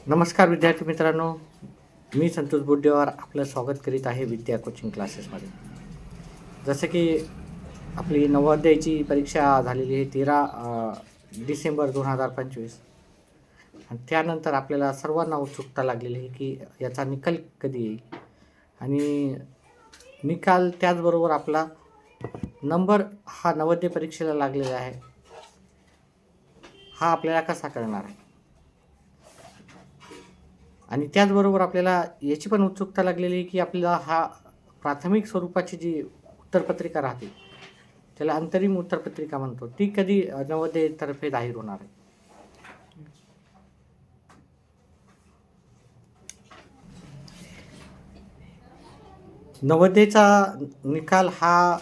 नमस्कार विद्यार्थी मित्रांनो, मी संतोष बोड्डेवार आपलं स्वागत करीत आहे विद्या कोचिंग क्लासेसमध्ये. जसं की आपली नवोदयाची परीक्षा झालेली आहे 13 डिसेंबर 2025 आणि त्यानंतर आपल्याला सर्वांना उत्सुकता लागलेली आहे की याचा निकाल कधी येईल आणि निकाल त्याचबरोबर आपला नंबर हा नवोदय परीक्षेला लागलेला आहे, हा आपल्याला कसा कळणार आहे. आणि त्याचबरोबर आपल्याला याची पण उत्सुकता लागलेली आहे की आपल्याला हा प्राथमिक स्वरूपाची जी उत्तरपत्रिका राहते त्याला अंतरिम उत्तरपत्रिका म्हणतो, ती कधी नवोदयतर्फे जाहीर होणार आहे. नवोदयचा निकाल हा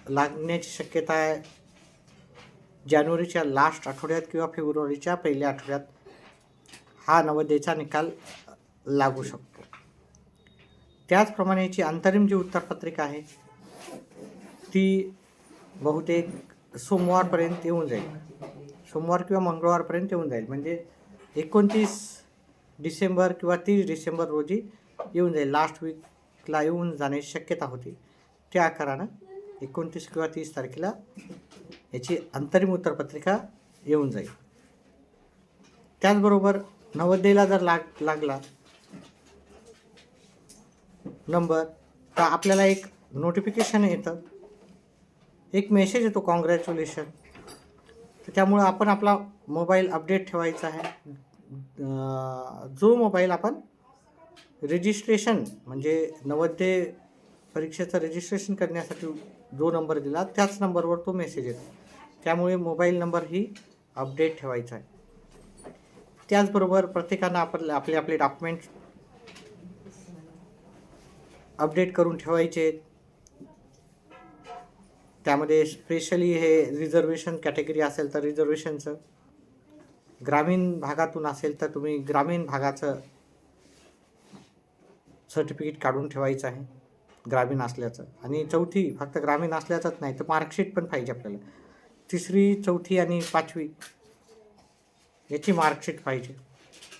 लागण्याची शक्यता आहे जानेवारीच्या लास्ट आठवड्यात किंवा फेब्रुवारीच्या पहिल्या आठवड्यात हा नवोदयचा निकाल लागू शकतो. त्याचप्रमाणे याची अंतरिम जी उत्तरपत्रिका आहे ती बहुतेक सोमवारपर्यंत येऊन जाईल, सोमवार किंवा मंगळवारपर्यंत येऊन जाईल. म्हणजे 29 डिसेंबर किंवा 30 डिसेंबर रोजी येऊन जाईल, लास्ट वीकला येऊन जाण्याची शक्यता होती. त्या आकारानं 29 किंवा 30 तारखेला याची अंतरिम उत्तरपत्रिका येऊन जाईल. त्याचबरोबर नवोदयला जर लागला नंबर तर आपल्याला एक नोटिफिकेशन येतं, एक मेसेज येतो, कॉंग्रॅच्युलेशन. तर त्यामुळं आपण आपला मोबाईल अपडेट ठेवायचा आहे. जो मोबाईल आपण रजिस्ट्रेशन म्हणजे नवोदय परीक्षेचं रजिस्ट्रेशन करण्यासाठी जो नंबर दिला त्याच नंबरवर तो मेसेज येतो. त्यामुळे मोबाईल नंबर ही अपडेट ठेवायचा आहे. त्याचबरोबर प्रत्येकानं आपले आपले डॉक्युमेंट्स अपडेट करून ठेवायचे. त्यामध्ये स्पेशली हे रिझर्वेशन कॅटेगरी असेल तर रिझर्वेशनचं, ग्रामीण भागातून असेल तर तुम्ही ग्रामीण भागाचं सर्टिफिकेट काढून ठेवायचं आहे ग्रामीण असल्याचं. आणि चौथी फक्त ग्रामीण असल्याचंच नाही तर मार्कशीट पण पाहिजे आपल्याला. 3री, 4थी आणि 5वी याची मार्कशीट पाहिजे.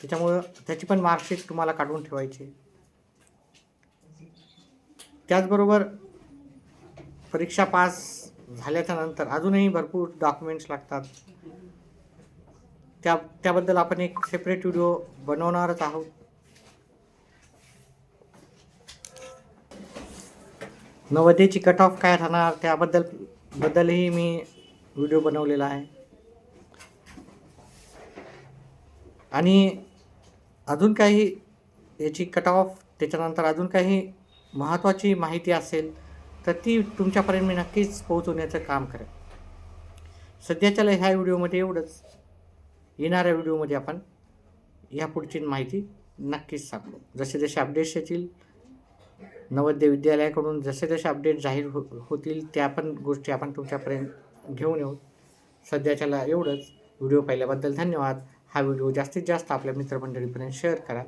त्याच्यामुळं त्याची पण मार्कशीट तुम्हाला काढून ठेवायची. त्याचबरोबर परीक्षा पास झाल्याच्या नंतर अजूनही भरपूर डॉक्युमेंट्स लागतात. त्याबद्दल आपण एक सेपरेट व्हिडिओ बनवणारच आहोत. नवोदयची कट ऑफ काय राहणार त्याबद्दलही मी व्हिडिओ बनवलेला आहे. आणि अजून काही याची कट ऑफ त्याच्यानंतर अजून काही महत्त्वाची माहिती असेल तर ती तुमच्यापर्यंत मी नक्कीच पोहोचवण्याचं काम करेन. सध्याच्याला ह्या व्हिडिओमध्ये एवढंच. येणाऱ्या व्हिडिओमध्ये आपण ह्या पुढची माहिती नक्कीच सांगू. जसे जसे अपडेट्स येतील नवोदय विद्यालयाकडून, जसे जसे अपडेट जाहीर होतील त्या पण गोष्टी आपण तुमच्यापर्यंत घेऊन येऊ. सध्याच्याला एवढंच. व्हिडिओ पाहिल्याबद्दल धन्यवाद. हा व्हिडिओ जास्तीत जास्त आपल्या मित्रमंडळीपर्यंत शेअर करा.